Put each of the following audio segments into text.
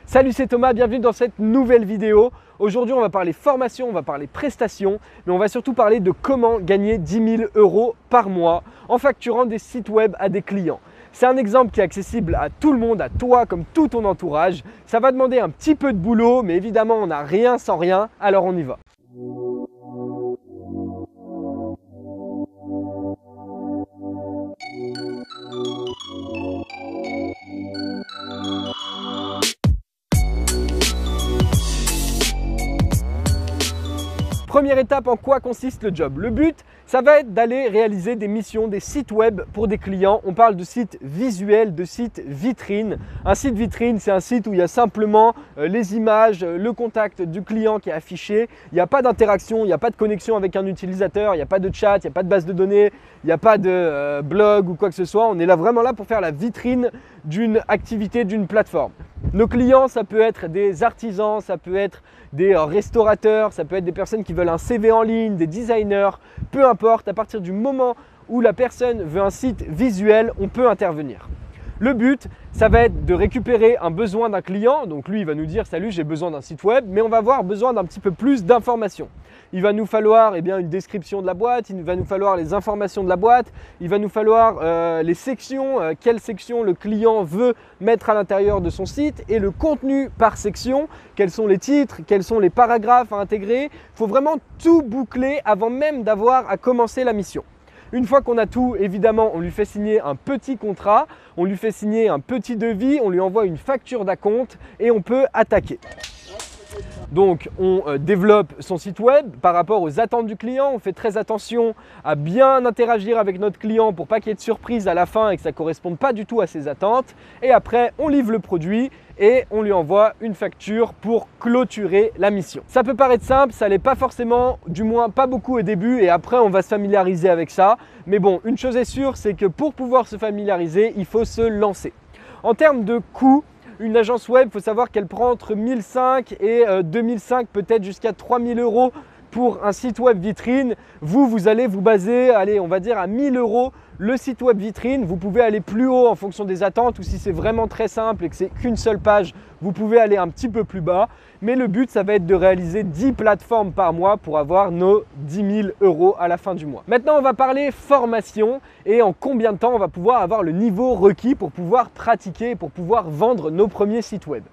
Salut, c'est Thomas, bienvenue dans cette nouvelle vidéo. Aujourd'hui, on va parler formation, on va parler prestations, mais on va surtout parler de comment gagner 10 000 € par mois en facturant des sites web à des clients. C'est un exemple qui est accessible à tout le monde, à toi comme tout ton entourage. Ça va demander un petit peu de boulot, mais évidemment, on n'a rien sans rien, alors on y va. Première étape, en quoi consiste le job? Le but, ça va être d'aller réaliser des missions, des sites web pour des clients. On parle de sites visuels, de sites vitrines. Un site vitrine, c'est un site où il y a simplement les images, le contact du client qui est affiché. Il n'y a pas d'interaction, il n'y a pas de connexion avec un utilisateur, il n'y a pas de chat, il n'y a pas de base de données, il n'y a pas de blog ou quoi que ce soit. On est là vraiment là pour faire la vitrine d'une activité, d'une plateforme. Nos clients, ça peut être des artisans, ça peut être des restaurateurs, ça peut être des personnes qui veulent un CV en ligne, des designers, peu importe, à partir du moment où la personne veut un site visuel, on peut intervenir. Le but, ça va être de récupérer un besoin d'un client. Donc lui, il va nous dire « Salut, j'ai besoin d'un site web », mais on va avoir besoin d'un petit peu plus d'informations. Il va nous falloir une description de la boîte, il va nous falloir les informations de la boîte, il va nous falloir les sections, quelle section le client veut mettre à l'intérieur de son site et le contenu par section, quels sont les titres, quels sont les paragraphes à intégrer. Il faut vraiment tout boucler avant même d'avoir à commencer la mission. Une fois qu'on a tout, évidemment, on lui fait signer un petit contrat, on lui fait signer un petit devis, on lui envoie une facture d'acompte et on peut attaquer. Donc on développe son site web par rapport aux attentes du client, on fait très attention à bien interagir avec notre client pour pas qu'il y ait de surprise à la fin et que ça ne corresponde pas du tout à ses attentes. Et après on livre le produit et on lui envoie une facture pour clôturer la mission. Ça peut paraître simple, ça l'est pas forcément, du moins pas beaucoup au début et après on va se familiariser avec ça. Mais bon, une chose est sûre, c'est que pour pouvoir se familiariser, il faut se lancer. En termes de coûts, une agence web, il faut savoir qu'elle prend entre 1 500 et 2 500, peut-être jusqu'à 3 000 € pour un site web vitrine. Vous allez vous baser, allez, on va dire à 1 000 € le site web vitrine. Vous pouvez aller plus haut en fonction des attentes ou si c'est vraiment très simple et que c'est qu'une seule page, vous pouvez aller un petit peu plus bas. Mais le but, ça va être de réaliser 10 plateformes par mois pour avoir nos 10 000 € à la fin du mois. Maintenant, on va parler formation et en combien de temps on va pouvoir avoir le niveau requis pour pouvoir pratiquer, pour pouvoir vendre nos premiers sites web.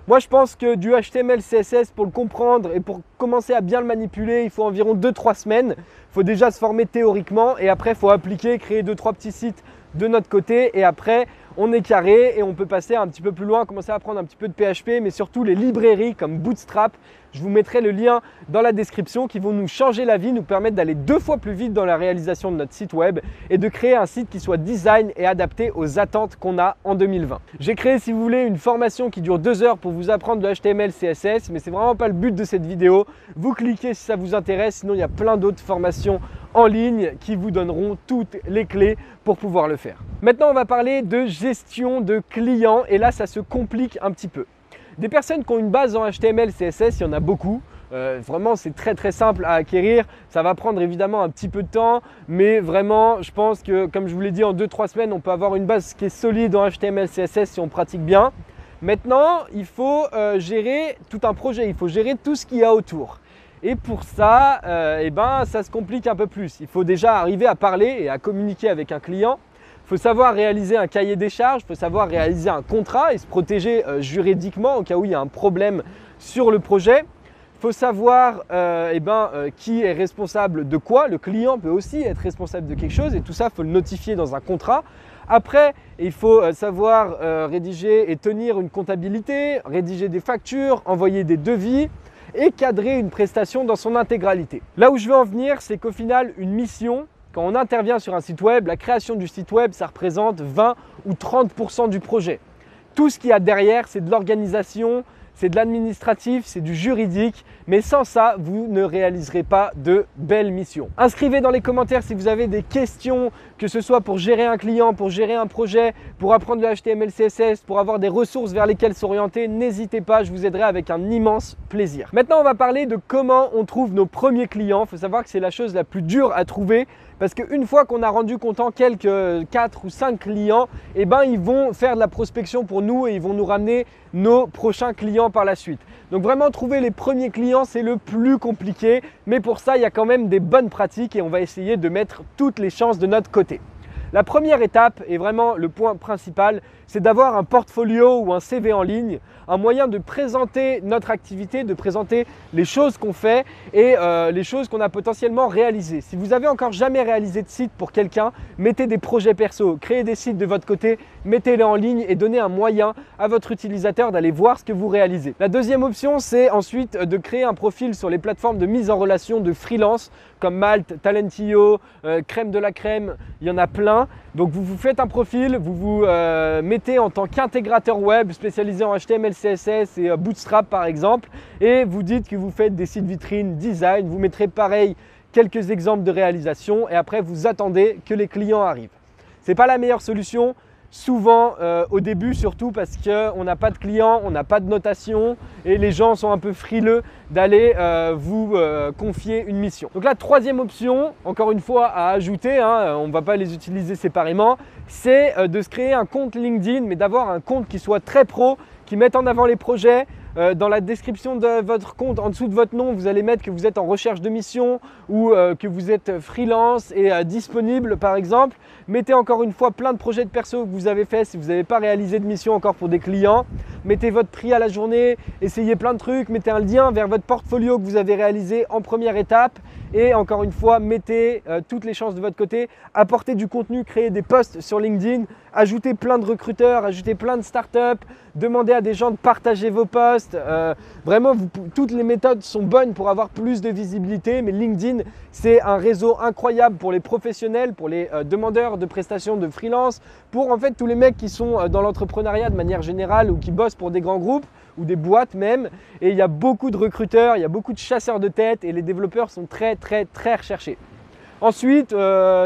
Moi, je pense que du HTML, CSS, pour le comprendre et pour commencer à bien le manipuler, il faut environ 2-3 semaines. Il faut déjà se former théoriquement et après, il faut appliquer, créer 2-3 petits sites de notre côté et après, on est carré et on peut passer un petit peu plus loin, commencer à apprendre un petit peu de PHP, mais surtout les librairies comme Bootstrap. Je vous mettrai le lien dans la description qui vont nous changer la vie, nous permettre d'aller 2 fois plus vite dans la réalisation de notre site web et de créer un site qui soit design et adapté aux attentes qu'on a en 2020. J'ai créé, si vous voulez, une formation qui dure 2 heures pour vous apprendre le HTML, CSS, mais c'est vraiment pas le but de cette vidéo. Vous cliquez si ça vous intéresse, sinon il y a plein d'autres formations en ligne qui vous donneront toutes les clés pour pouvoir le faire. Maintenant, on va parler de gestion de clients et là, ça se complique un petit peu. Des personnes qui ont une base en HTML, CSS, il y en a beaucoup. Vraiment, c'est très simple à acquérir. Ça va prendre évidemment un petit peu de temps, mais vraiment, je pense que, comme je vous l'ai dit, en 2-3 semaines, on peut avoir une base qui est solide en HTML, CSS si on pratique bien. Maintenant, il faut gérer tout un projet, il faut gérer tout ce qu'il y a autour. Et pour ça, ça se complique un peu plus. Il faut déjà arriver à parler et à communiquer avec un client. Il faut savoir réaliser un cahier des charges, il faut savoir réaliser un contrat et se protéger juridiquement au cas où il y a un problème sur le projet. Il faut savoir qui est responsable de quoi. Le client peut aussi être responsable de quelque chose et tout ça, il faut le notifier dans un contrat. Après, il faut savoir rédiger et tenir une comptabilité, rédiger des factures, envoyer des devis et cadrer une prestation dans son intégralité. Là où je veux en venir, c'est qu'au final, une mission, quand on intervient sur un site web, la création du site web, ça représente 20 ou 30% du projet. Tout ce qu'il y a derrière, c'est de l'organisation, c'est de l'administratif, c'est du juridique, mais sans ça, vous ne réaliserez pas de belles missions. Inscrivez dans les commentaires si vous avez des questions, que ce soit pour gérer un client, pour gérer un projet, pour apprendre le HTML, CSS, pour avoir des ressources vers lesquelles s'orienter, n'hésitez pas, je vous aiderai avec un immense plaisir. Maintenant, on va parler de comment on trouve nos premiers clients. Il faut savoir que c'est la chose la plus dure à trouver, Parce qu'une fois qu'on a rendu comptant quelques 4 ou 5 clients, eh ben, ils vont faire de la prospection pour nous et ils vont nous ramener nos prochains clients par la suite. Donc vraiment trouver les premiers clients, c'est le plus compliqué, mais pour ça, il y a quand même des bonnes pratiques et on va essayer de mettre toutes les chances de notre côté. La première étape, et vraiment le point principal, c'est d'avoir un portfolio ou un CV en ligne, un moyen de présenter notre activité, de présenter les choses qu'on fait et les choses qu'on a potentiellement réalisées. Si vous n'avez encore jamais réalisé de site pour quelqu'un, mettez des projets perso, créez des sites de votre côté, mettez-les en ligne et donnez un moyen à votre utilisateur d'aller voir ce que vous réalisez. La deuxième option, c'est ensuite de créer un profil sur les plateformes de mise en relation de freelance comme Malte, Talentio, Crème de la Crème, il y en a plein. Donc vous vous faites un profil, vous vous mettez en tant qu'intégrateur web spécialisé en HTML, CSS et Bootstrap par exemple et vous dites que vous faites des sites vitrines, design, vous mettrez pareil quelques exemples de réalisation et après vous attendez que les clients arrivent. Ce n'est pas la meilleure solution. Souvent au début surtout parce qu'on n'a pas de clients, on n'a pas de notation et les gens sont un peu frileux d'aller vous confier une mission. Donc la troisième option, encore une fois à ajouter, on ne va pas les utiliser séparément, c'est de se créer un compte LinkedIn mais d'avoir un compte qui soit très pro, qui mette en avant les projets. Dans la description de votre compte, en dessous de votre nom, vous allez mettre que vous êtes en recherche de mission ou que vous êtes freelance et disponible par exemple. Mettez encore une fois plein de projets de perso que vous avez fait si vous n'avez pas réalisé de mission encore pour des clients. Mettez votre prix à la journée, essayez plein de trucs, mettez un lien vers votre portfolio que vous avez réalisé en première étape et encore une fois, mettez toutes les chances de votre côté, apportez du contenu, créez des posts sur LinkedIn, ajoutez plein de recruteurs, ajoutez plein de startups, demandez à des gens de partager vos posts. Vraiment, toutes les méthodes sont bonnes pour avoir plus de visibilité, mais LinkedIn, c'est un réseau incroyable pour les professionnels, pour les demandeurs de prestations de freelance, pour en fait tous les mecs qui sont dans l'entrepreneuriat de manière générale ou qui bossent pour des grands groupes ou des boîtes même. Et il y a beaucoup de recruteurs, il y a beaucoup de chasseurs de tête et les développeurs sont très recherchés. Ensuite,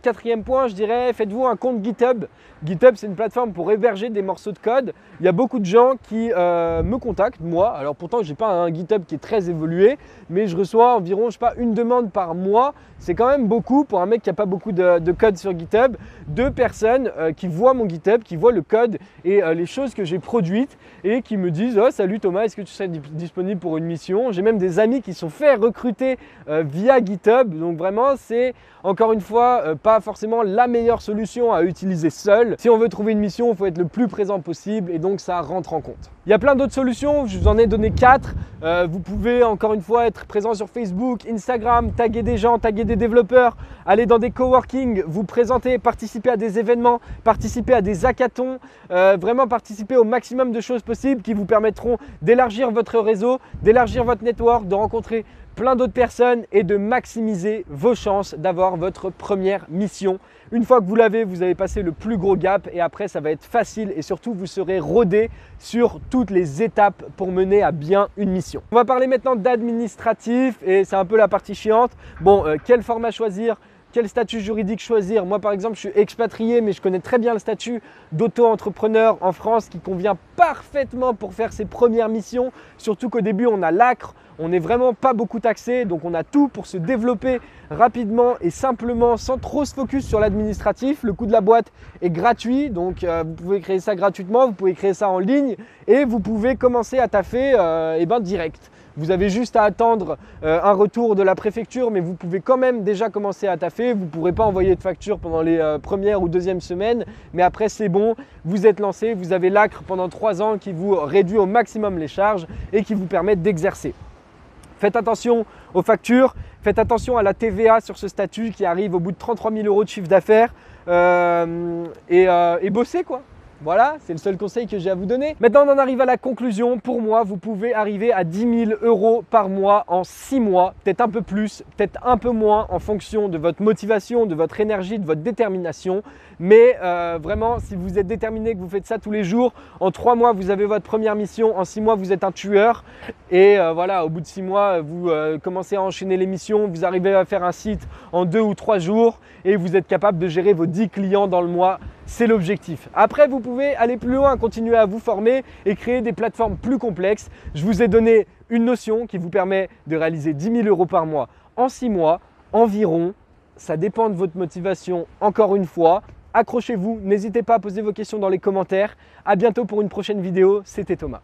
quatrième point, je dirais, faites-vous un compte GitHub. GitHub, c'est une plateforme pour héberger des morceaux de code. Il y a beaucoup de gens qui me contactent, moi. Alors pourtant, je n'ai pas un GitHub qui est très évolué, mais je reçois environ, je sais pas, une demande par mois. C'est quand même beaucoup pour un mec qui n'a pas beaucoup de code sur GitHub. 2 personnes qui voient mon GitHub, qui voient le code et les choses que j'ai produites et qui me disent « Oh, salut Thomas, est-ce que tu serais disponible pour une mission ?» J'ai même des amis qui sont fait recruter via GitHub. Donc vraiment, c'est encore une fois pas forcément la meilleure solution à utiliser seul. Si on veut trouver une mission, il faut être le plus présent possible et donc ça rentre en compte. Il y a plein d'autres solutions, je vous en ai donné 4. Vous pouvez encore une fois être présent sur Facebook, Instagram, taguer des gens, taguer des développeurs, aller dans des coworking, vous présenter, participer à des événements, participer à des hackathons, vraiment participer au maximum de choses possibles qui vous permettront d'élargir votre réseau, d'élargir votre network, de rencontrer plein d'autres personnes et de maximiser vos chances d'avoir votre première mission. Une fois que vous l'avez, vous avez passé le plus gros gap et après ça va être facile et surtout vous serez rodé sur toutes les étapes pour mener à bien une mission. On va parler maintenant d'administratif et c'est un peu la partie chiante. Bon, quel format choisir ? Quel statut juridique choisir? Moi par exemple, je suis expatrié mais je connais très bien le statut d'auto-entrepreneur en France qui convient parfaitement pour faire ses premières missions. Surtout qu'au début, on a l'ACRE, on n'est vraiment pas beaucoup taxé, donc on a tout pour se développer rapidement et simplement sans trop se focus sur l'administratif. Le coût de la boîte est gratuit, donc vous pouvez créer ça gratuitement, vous pouvez créer ça en ligne et vous pouvez commencer à taffer direct. Vous avez juste à attendre un retour de la préfecture, mais vous pouvez quand même déjà commencer à taffer. Vous ne pourrez pas envoyer de facture pendant les premières ou deuxièmes semaines, mais après c'est bon, vous êtes lancé, vous avez l'ACRE pendant 3 ans qui vous réduit au maximum les charges et qui vous permet d'exercer. Faites attention aux factures, faites attention à la TVA sur ce statut qui arrive au bout de 33 000 € de chiffre d'affaires et bossez quoi. Voilà, c'est le seul conseil que j'ai à vous donner. Maintenant, on en arrive à la conclusion. Pour moi, vous pouvez arriver à 10 000 € par mois en 6 mois, peut-être un peu plus, peut-être un peu moins en fonction de votre motivation, de votre énergie, de votre détermination. Mais vraiment, si vous êtes déterminé, que vous faites ça tous les jours, en 3 mois, vous avez votre première mission, en 6 mois, vous êtes un tueur. Et voilà, au bout de 6 mois, vous commencez à enchaîner les missions, vous arrivez à faire un site en 2 ou 3 jours et vous êtes capable de gérer vos 10 clients dans le mois. C'est l'objectif. Après, vous pouvez aller plus loin, continuer à vous former et créer des plateformes plus complexes. Je vous ai donné une notion qui vous permet de réaliser 10 000 € par mois en 6 mois environ. ça dépend de votre motivation encore une fois. Accrochez-vous, n'hésitez pas à poser vos questions dans les commentaires. À bientôt pour une prochaine vidéo, c'était Thomas.